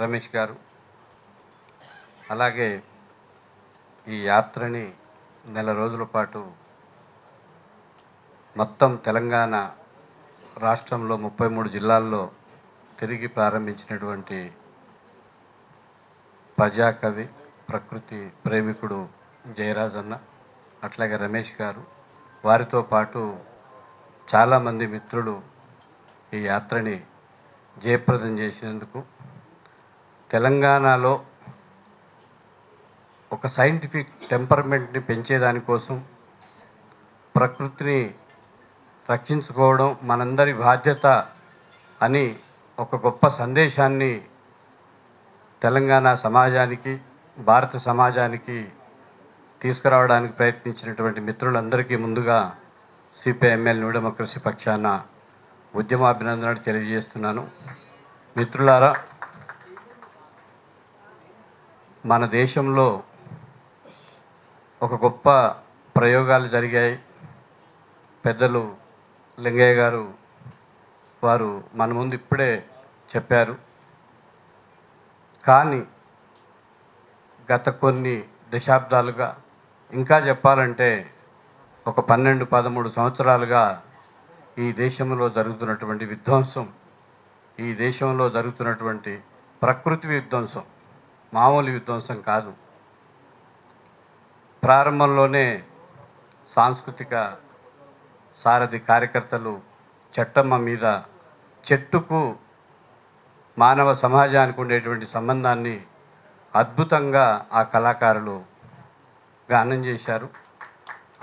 రమేష్ గారు, అలాగే ఈ యాత్రని నెల రోజుల పాటు మొత్తం తెలంగాణ రాష్ట్రంలో 33 జిల్లాల్లో తిరిగి ప్రారంభించినటువంటి ప్రజాకవి, ప్రకృతి ప్రేమికుడు జయరాజ్ అన్న, అట్లాగే రమేష్ గారు, వారితో పాటు చాలామంది మిత్రులు ఈ యాత్రని జయప్రదం చేసినందుకు, తెలంగాణలో ఒక సైంటిఫిక్ టెంపర్మెంట్ని పెంచేదానికోసం ప్రకృతిని రక్షించుకోవడం మనందరి బాధ్యత అని ఒక గొప్ప సందేశాన్ని తెలంగాణ సమాజానికి, భారత సమాజానికి తీసుకురావడానికి ప్రయత్నించినటువంటి మిత్రులందరికీ ముందుగా సిపిఐఎంఎల్ న్యూ డెమోక్రసీ పక్షాన ఉద్యమాభినందనలు తెలియజేస్తున్నాను. మిత్రులారా, మన దేశంలో ఒక గొప్ప ప్రయోగాలు జరిగాయి. పెద్దలు లింగయ్య గారు వారు మన ముందు ఇప్పుడే చెప్పారు. కానీ గత కొన్ని దశాబ్దాలుగా, ఇంకా చెప్పాలంటే ఒక 12-13 సంవత్సరాలుగా ఈ దేశంలో జరుగుతున్నటువంటి విధ్వంసం, ఈ దేశంలో జరుగుతున్నటువంటి ప్రకృతి విధ్వంసం మామూలు విధ్వంసం కాదు. ప్రారంభంలోనే సాంస్కృతిక సారథి కార్యకర్తలు చెట్టమ్మ మీద, చెట్టుకు మానవ సమాజానికి ఉండేటువంటి సంబంధాన్ని అద్భుతంగా ఆ కళాకారులు గానం చేశారు.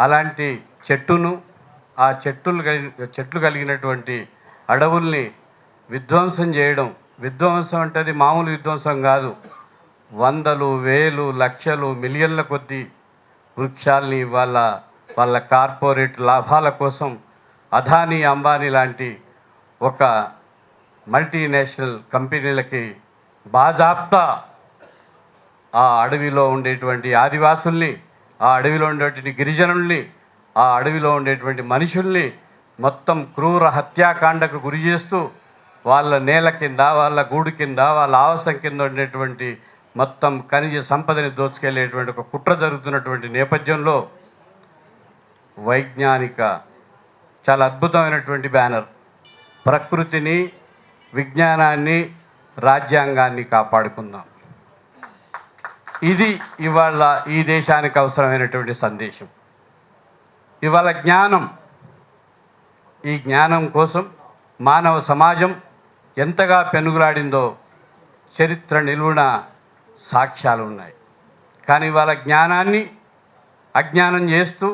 అలాంటి చెట్టును, ఆ చెట్లు కలిగినటువంటి అడవుల్ని విధ్వంసం చేయడం, విధ్వంసం అంటే అది మామూలు విధ్వంసం కాదు. వందలు, వేలు, లక్షలు, మిలియన్ల కొద్దీ వృక్షాల్ని వాళ్ళ కార్పొరేట్ లాభాల కోసం అదానీ, అంబానీ లాంటి ఒక మల్టీనేషనల్ కంపెనీలకి బాజాప్తా ఆ అడవిలో ఉండేటువంటి ఆదివాసుల్ని, ఆ అడవిలో ఉండేటువంటి గిరిజనుల్ని, ఆ అడవిలో ఉండేటువంటి మనుషుల్ని మొత్తం క్రూర హత్యాకాండకు గురి చేస్తూ వాళ్ళ నేల కింద, వాళ్ళ గూడు కింద, వాళ్ళ ఆవాసం కింద ఉండేటువంటి మొత్తం ఖనిజ సంపదని దోచుకెళ్ళేటువంటి ఒక కుట్ర జరుగుతున్నటువంటి నేపథ్యంలో వైజ్ఞానిక చాలా అద్భుతమైనటువంటి బ్యానర్, ప్రకృతిని, విజ్ఞానాన్ని, రాజ్యాంగాన్ని కాపాడుకుందాం. ఇది ఇవాళ ఈ దేశానికి అవసరమైనటువంటి సందేశం. ఇవాళ జ్ఞానం, ఈ జ్ఞానం కోసం మానవ సమాజం ఎంతగా పెనుగులాడిందో చరిత్ర నిలువున సాక్ష్యాలు ఉన్నాయి. కానీ ఇవాళ జ్ఞానాన్ని అజ్ఞానం చేస్తూ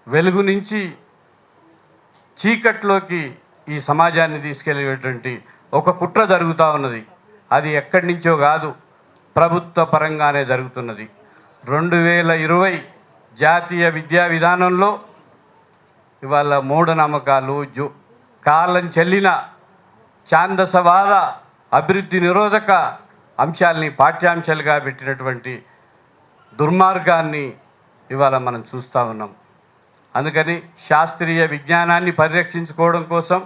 వెలుగు నుంచి చీకట్లోకి ఈ సమాజాన్ని తీసుకెళ్ళేటువంటి ఒక కుట్ర జరుగుతూ ఉన్నది. అది ఎక్కడి నుంచో కాదు, ప్రభుత్వ పరంగానే జరుగుతున్నది. 2020 జాతీయ విద్యా విధానంలో ఇవాళ మూఢనమ్మకాలు, కాలం చెల్లిన ఛాందసవాద అభివృద్ధి నిరోధక అంశాలని పాఠ్యాంశాలుగా పెట్టినటువంటి దుర్మార్గాన్ని ఇవాళ మనం చూస్తూ ఉన్నాం. అందుకని శాస్త్రీయ విజ్ఞానాన్ని పరిరక్షించుకోవడం కోసం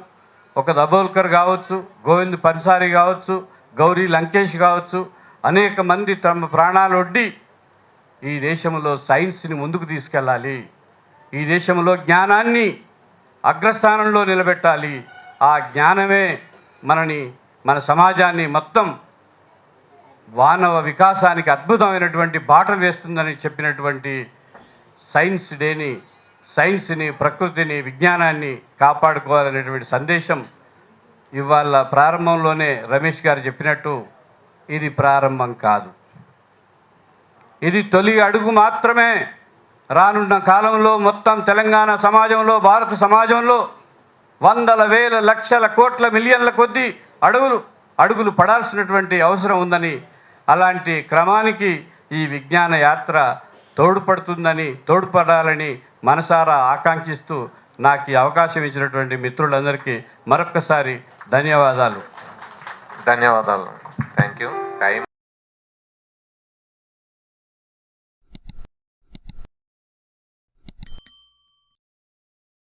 ఒక దబోల్కర్ కావచ్చు, గోవింద్ పన్సారి కావచ్చు, గౌరీ లంకేష్ కావచ్చు, అనేక మంది తమ ప్రాణాలు ఒడ్డి ఈ దేశంలో సైన్స్ని ముందుకు తీసుకెళ్ళాలి. ఈ దేశంలో జ్ఞానాన్ని అగ్రస్థానంలో నిలబెట్టాలి. ఆ జ్ఞానమే మన సమాజాన్ని మొత్తం మానవ వికాసానికి అద్భుతమైనటువంటి బాటలు వేస్తుందని చెప్పినటువంటి సైన్స్ డేని, సైన్స్ని, ప్రకృతిని, విజ్ఞానాన్ని కాపాడుకోవాలనేటువంటి సందేశం ఇవాళ ప్రారంభంలోనే రమేష్ గారు చెప్పినట్టు ఇది ప్రారంభం కాదు, ఇది తొలి అడుగు మాత్రమే. రానున్న కాలంలో మొత్తం తెలంగాణ సమాజంలో, భారత సమాజంలో వందల, వేల, లక్షల, కోట్ల, మిలియన్ల కొద్దీ అడుగులు పడాల్సినటువంటి అవసరం ఉందని, అలాంటి క్రమానికి ఈ విజ్ఞాన యాత్ర తోడ్పడాలని మనసారా ఆకాంక్షిస్తూ నాకు ఈ అవకాశం ఇచ్చినటువంటి మిత్రులందరికీ మరొక్కసారి ధన్యవాదాలు.